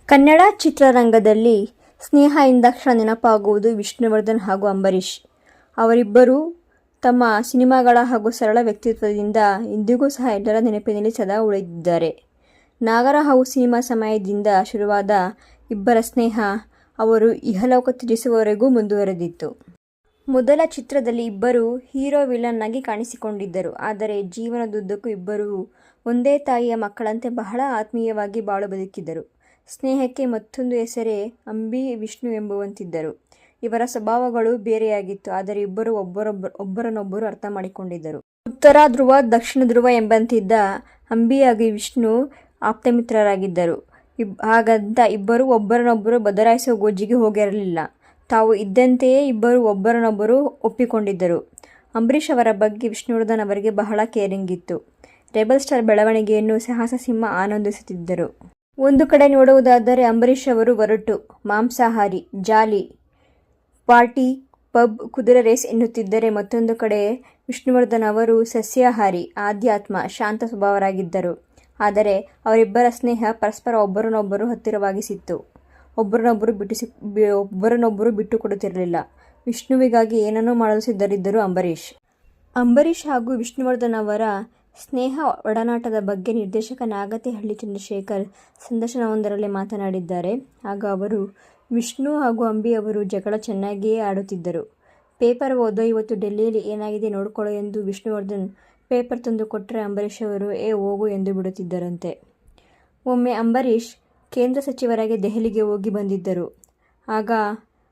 ಕನ್ನಡ ಚಿತ್ರರಂಗದಲ್ಲಿ ಸ್ನೇಹ ಎಂದಾಕ್ಷಣ ನೆನಪಾಗುವುದು ವಿಷ್ಣುವರ್ಧನ್ ಹಾಗೂ ಅಂಬರೀಷ್. ಅವರಿಬ್ಬರೂ ತಮ್ಮ ಸಿನಿಮಾಗಳ ಹಾಗೂ ಸರಳ ವ್ಯಕ್ತಿತ್ವದಿಂದ ಇಂದಿಗೂ ಸಹ ಎಲ್ಲರ ನೆನಪಿನಲ್ಲಿ ಸದಾ ಉಳಿದಿದ್ದಾರೆ. ನಾಗರಹಾವು ಸಿನಿಮಾ ಸಮಯದಿಂದ ಶುರುವಾದ ಇಬ್ಬರ ಸ್ನೇಹ ಅವರು ಇಹಲೋಕ ತ್ಯಜಿಸುವವರೆಗೂ ಮುಂದುವರೆದಿತ್ತು. ಮೊದಲ ಚಿತ್ರದಲ್ಲಿ ಇಬ್ಬರು ಹೀರೋ ವಿಲನ್ ಆಗಿ ಕಾಣಿಸಿಕೊಂಡಿದ್ದರು. ಆದರೆ ಜೀವನದುದ್ದಕ್ಕೂ ಇಬ್ಬರೂ ಒಂದೇ ತಾಯಿಯ ಮಕ್ಕಳಂತೆ ಬಹಳ ಆತ್ಮೀಯವಾಗಿ ಬಾಳು ಬದುಕಿದ್ದರು. ಸ್ನೇಹಕ್ಕೆ ಮತ್ತೊಂದು ಹೆಸರೇ ಅಂಬಿ ವಿಷ್ಣು ಎಂಬುವಂತಿದ್ದರು. ಇವರ ಸ್ವಭಾವಗಳು ಬೇರೆಯಾಗಿತ್ತು. ಆದರೆ ಇಬ್ಬರು ಒಬ್ಬರನ್ನೊಬ್ಬರು ಅರ್ಥ ಮಾಡಿಕೊಂಡಿದ್ದರು. ಉತ್ತರ ಧ್ರುವ ದಕ್ಷಿಣ ಧ್ರುವ ಎಂಬಂತಿದ್ದ ಅಂಬಿ ಹಾಗೂ ವಿಷ್ಣು ಆಪ್ತಮಿತ್ರರಾಗಿದ್ದರು. ಹಾಗಂತ ಇಬ್ಬರು ಒಬ್ಬರನ್ನೊಬ್ಬರು ಬದಲಾಯಿಸುವ ಗೋಜಿಗೆ ಹೋಗಿರಲಿಲ್ಲ. ತಾವು ಇದ್ದಂತೆಯೇ ಇಬ್ಬರು ಒಬ್ಬರನ್ನೊಬ್ಬರು ಒಪ್ಪಿಕೊಂಡಿದ್ದರು. ಅಂಬರೀಷ್ ಅವರ ಬಗ್ಗೆ ವಿಷ್ಣುವರ್ಧನ್ ಅವರಿಗೆ ಬಹಳ ಕೇರಿಂಗ್ ಇತ್ತು. ರೆಬಲ್ ಸ್ಟಾರ್ ಬೆಳವಣಿಗೆಯನ್ನು ಸಾಹಸ ಸಿಂಹ ಆನಂದಿಸುತ್ತಿದ್ದರು. ಒಂದು ಕಡೆ ನೋಡುವುದಾದರೆ ಅಂಬರೀಷ್ ಅವರು ಒರಟು, ಮಾಂಸಾಹಾರಿ, ಜಾಲಿ, ಪಾರ್ಟಿ, ಪಬ್, ಕುದುರೆ ರೇಸ್ ಎನ್ನುತ್ತಿದ್ದರೆ ಮತ್ತೊಂದು ಕಡೆ ವಿಷ್ಣುವರ್ಧನ್ ಅವರು ಸಸ್ಯಾಹಾರಿ, ಆಧ್ಯಾತ್ಮ, ಶಾಂತ ಸ್ವಭಾವರಾಗಿದ್ದರು. ಆದರೆ ಅವರಿಬ್ಬರ ಸ್ನೇಹ ಪರಸ್ಪರ ಒಬ್ಬರನ್ನೊಬ್ಬರು ಹತ್ತಿರವಾಗಿಸಿತ್ತು. ಒಬ್ಬರನ್ನೊಬ್ಬರು ಬಿಟ್ಟುಕೊಡುತ್ತಿರಲಿಲ್ಲ. ವಿಷ್ಣುವಿಗಾಗಿ ಏನನ್ನೂ ಮಾಡಲು ಸಿದ್ಧರಿದ್ದರು ಅಂಬರೀಷ್. ಅಂಬರೀಷ್ ಹಾಗೂ ವಿಷ್ಣುವರ್ಧನ್ ಅವರ ಸ್ನೇಹ ಒಡನಾಟದ ಬಗ್ಗೆ ನಿರ್ದೇಶಕ ನಾಗತಿಹಳ್ಳಿ ಚಂದ್ರಶೇಖರ್ ಸಂದರ್ಶನವೊಂದರಲ್ಲಿ ಮಾತನಾಡಿದ್ದಾರೆ. ಆಗ ಅವರು, ವಿಷ್ಣು ಹಾಗೂ ಅಂಬಿ ಅವರು ಜಗಳ ಚೆನ್ನಾಗಿಯೇ ಆಡುತ್ತಿದ್ದರು. ಪೇಪರ್ ಓದೋ, ಇವತ್ತು ಡೆಲ್ಲಿಯಲ್ಲಿ ಏನಾಗಿದೆ ನೋಡ್ಕೊಳ್ಳೋ ಎಂದು ವಿಷ್ಣುವರ್ಧನ್ ಪೇಪರ್ ತಂದು ಕೊಟ್ಟರೆ ಅಂಬರೀಷ್ ಅವರು ಹೋಗು ಎಂದು ಬಿಡುತ್ತಿದ್ದರಂತೆ. ಒಮ್ಮೆ ಅಂಬರೀಷ್ ಕೇಂದ್ರ ಸಚಿವರಾಗಿ ದೆಹಲಿಗೆ ಹೋಗಿ ಬಂದಿದ್ದರು. ಆಗ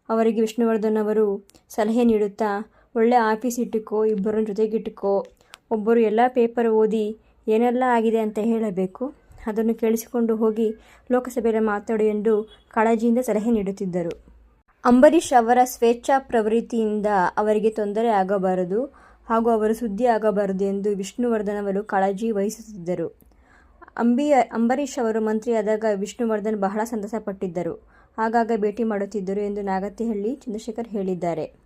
ಅವರಿಗೆ ವಿಷ್ಣುವರ್ಧನ್ ಅವರು ಸಲಹೆ ನೀಡುತ್ತಾ, ಒಳ್ಳೆ ಆಫೀಸ್ ಇಟ್ಟುಕೋ, ಇಬ್ಬರನ್ನು ಜೊತೆಗಿಟ್ಟುಕೋ, ಒಬ್ಬರು ಎಲ್ಲ ಪೇಪರ್ ಓದಿ ಏನೆಲ್ಲ ಆಗಿದೆ ಅಂತ ಹೇಳಬೇಕು, ಅದನ್ನು ಕೇಳಿಸಿಕೊಂಡು ಹೋಗಿ ಲೋಕಸಭೆಯಲ್ಲಿ ಮಾತಾಡು ಎಂದು ಕಾಳಜಿಯಿಂದ ಸಲಹೆ ನೀಡುತ್ತಿದ್ದರು. ಅಂಬರೀಷ್ ಅವರ ಸ್ವೇಚ್ಛಾ ಪ್ರವೃತ್ತಿಯಿಂದ ಅವರಿಗೆ ತೊಂದರೆ ಆಗಬಾರದು ಹಾಗೂ ಅವರು ಸುದ್ದಿ ಆಗಬಾರದು ಎಂದು ವಿಷ್ಣುವರ್ಧನ್ ಅವರು ಕಾಳಜಿ ವಹಿಸುತ್ತಿದ್ದರು. ಅಂಬರೀಷ್ ಅವರು ಮಂತ್ರಿಯಾದಾಗ ವಿಷ್ಣುವರ್ಧನ್ ಬಹಳ ಸಂತಸ ಪಟ್ಟಿದ್ದರು. ಆಗಾಗ ಭೇಟಿ ಮಾಡುತ್ತಿದ್ದರು ಎಂದು ನಾಗತಿಹಳ್ಳಿ ಚಂದ್ರಶೇಖರ್ ಹೇಳಿದ್ದಾರೆ.